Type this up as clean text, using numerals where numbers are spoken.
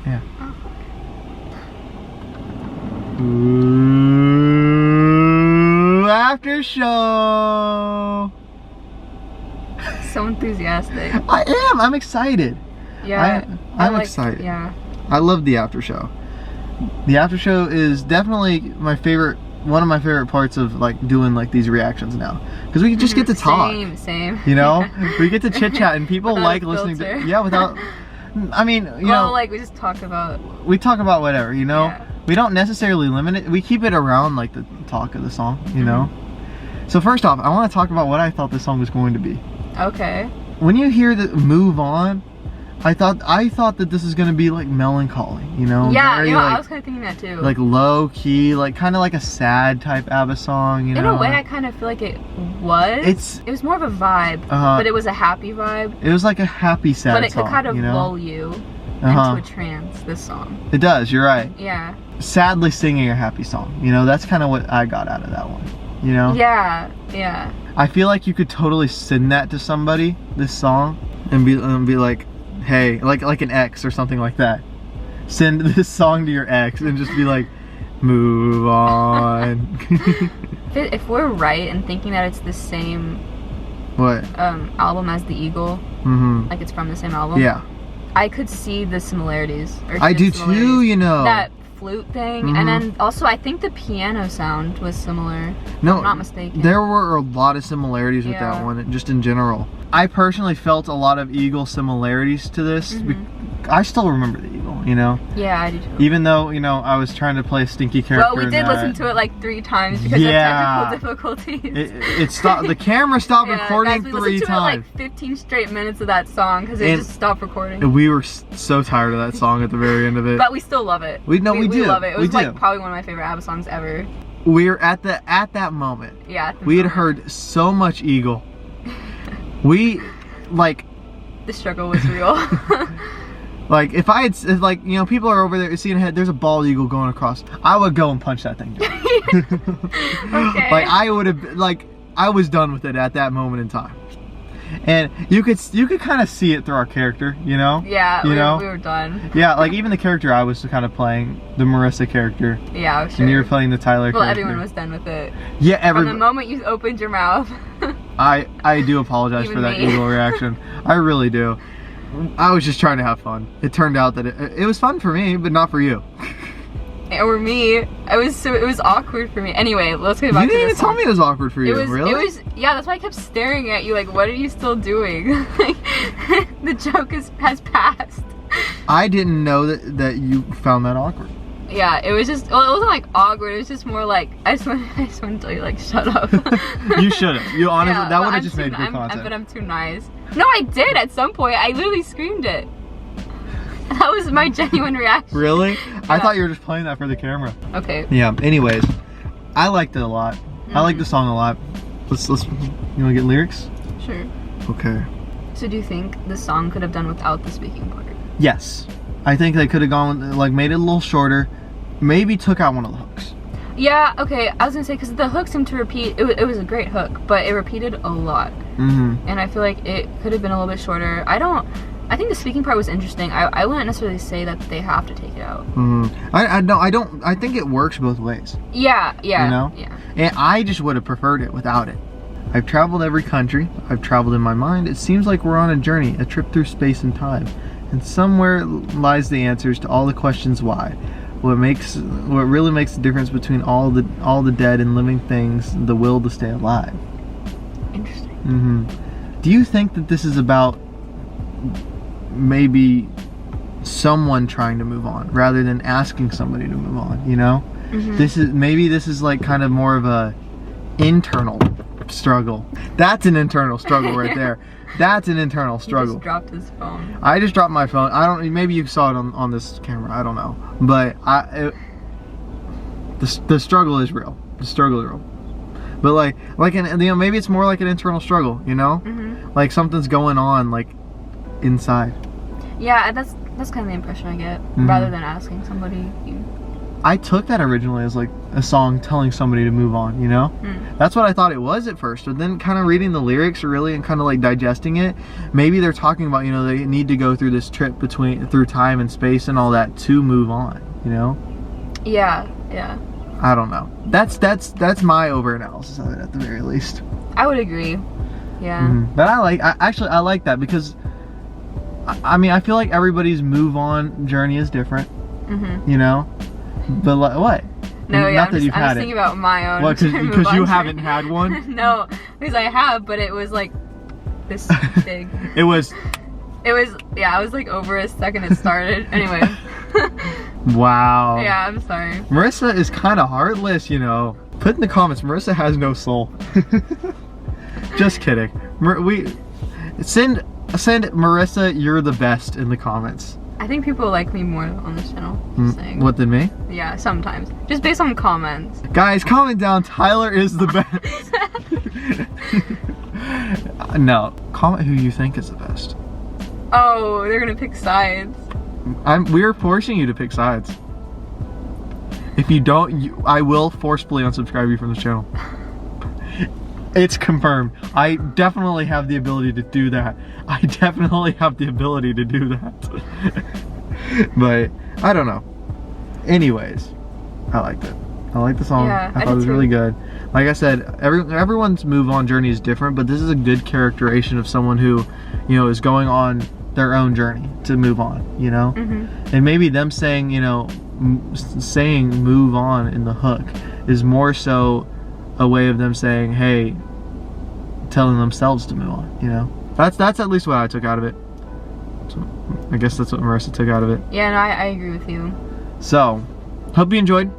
Yeah. Oh. Ooh, after show. So enthusiastic. I am. I'm excited. Yeah. I'm excited. Yeah. I love the after show. The after show is definitely my favorite. One of my favorite parts of like doing like these reactions now, because we just get to talk. Same. You know, we get to chit chat, and people like listening to. Yeah, without. I mean, you know, like we just talk about. We talk about whatever, you know. Yeah. We don't necessarily limit it. We keep it around like the talk of the song, you know. So first off, I want to talk about what I thought the song was going to be. Okay. When you hear the "Move On," I thought that this is going to be like melancholy, you know. Yeah, very, like, like, I was kind of thinking that too. Like low key, like kind of like a sad type ABBA song, you know. In a way, I kind of feel like it was. It was more of a vibe, but it was a happy vibe. It was like a happy sad song, but it could kind of you know? lull you into a trance. This song. It does. You're right. Yeah. Sadly singing a happy song, you know. That's kind of what I got out of that one, you know. Yeah. Yeah. I feel like you could totally send that to somebody, this song, and be like, hey, like an ex or something like that. Send this song to your ex and just be like, move on. If we're right in thinking that it's the same album as The Eagle, like it's from the same album, yeah, I could see the similaries. I do too, you know. That flute thing, and then also I think the piano sound was similar. No, if I'm not mistaken. There were a lot of similarities with that one, just in general. I personally felt a lot of Eagle similarities to this. I still remember the Eagle, you know? Yeah, I do too. Even though, you know, I was trying to play a stinky character. Well, we did listen to it like 3 times because of technical difficulties. It stopped. The camera stopped recording guys, 3 we listened to times. it like 15 straight minutes of that song because it just stopped recording. We were so tired of that song at the very end of it. But we still love it. We do. We love it. It was like probably one of my favorite ABBA songs ever. We're at that moment. Yeah. We had heard so much Eagle. We like. The struggle was real. Like if like, you know, people are over there seeing ahead, there's a bald eagle going across, I would go and punch that thing down. Okay. Like I would have, like I was done with it at that moment in time. And you could kind of see it through our character, you know? Yeah, we were done. Yeah, like even the character I was kind of playing, the Marissa character. Yeah, sure. And you were playing the Tyler character. Well, everyone was done with it. Yeah, From the moment you opened your mouth. I do apologize for that Eagle reaction. I really do. I was just trying to have fun. It turned out that it was fun for me, but not for you. Or me. It was awkward for me. Anyway, let's get back to this. You didn't even tell me it was awkward for you. Really? Yeah, that's why I kept staring at you like, what are you still doing? Like, the joke has passed. I didn't know that you found that awkward. Yeah, it was just, well, it wasn't like awkward, it was just more like, I just want to tell you, like, shut up. You shouldn't. You honestly, that would have just made good content. But I'm too nice. No, I did at some point. I literally screamed it. That was my genuine reaction. Really? Yeah. I thought you were just playing that for the camera. Okay. Yeah, anyways, I liked it a lot. I like the song a lot. Let's, you want to get lyrics? Sure. Okay. So do you think the song could have done without the speaking part? Yes. I think they could have gone, like, made it a little shorter. Maybe took out one of the hooks. Yeah, okay, I was gonna say, because the hook seemed to repeat, it was a great hook, but it repeated a lot. And I feel like it could have been a little bit shorter. I think the speaking part was interesting. I wouldn't necessarily say that they have to take it out. I think it works both ways. Yeah, you know? Yeah. And I just would have preferred it without it. I've traveled every country. I've traveled in my mind. It seems like we're on a journey, a trip through space and time. And somewhere lies the answers to all the questions why. What really makes the difference between all the dead and living things, the will to stay alive. Interesting. Do you think that this is about maybe someone trying to move on rather than asking somebody to move on, you know? This is like kind of more of a internal struggle. That's an internal struggle right there. That's an internal struggle. He just dropped his phone. I just dropped my phone. Maybe you saw it on this camera. I don't know. But the struggle is real. The struggle is real. But like you know, maybe it's more like an internal struggle, you know? Like something's going on like inside. Yeah, that's kind of the impression I get. Rather than asking somebody, I took that originally as like a song telling somebody to move on, you know? That's what I thought it was at first, but then kind of reading the lyrics really and kind of like digesting it, maybe they're talking about, you know, they need to go through this trip through time and space and all that to move on, you know? Yeah. I don't know. That's my over analysis of it at the very least. I would agree. Yeah. But I like that because I mean, I feel like everybody's move on journey is different, you know? But like, what? No, yeah, Not that you've I'm had just thinking about my own. What, because you haven't had one? No, because I have, but it was like this big. It was, yeah, I was like over a second it started. Anyway. Wow. Yeah, I'm sorry. Marissa is kind of heartless, you know. Put in the comments, Marissa has no soul. Just kidding. Send Marissa, you're the best in the comments. I think people like me more on this channel. Just saying. What than me? Yeah, sometimes. Just based on comments. Guys, comment down, Tyler is the best. No, comment who you think is the best. Oh, they're gonna pick sides. We're forcing you to pick sides. If you don't, I will forcibly unsubscribe you from this channel. It's confirmed. I definitely have the ability to do that. But I don't know. Anyways, I liked it. I liked the song. Yeah, I thought it was really good. Like I said, everyone's move on journey is different, but this is a good characterization of someone who, you know, is going on their own journey to move on, you know? And maybe them saying, you know, saying move on in the hook is more so a way of them saying, hey, telling themselves to move on, you know? That's at least what I took out of it. So I guess that's what Marissa took out of it. Yeah, no, I agree with you. So, hope you enjoyed.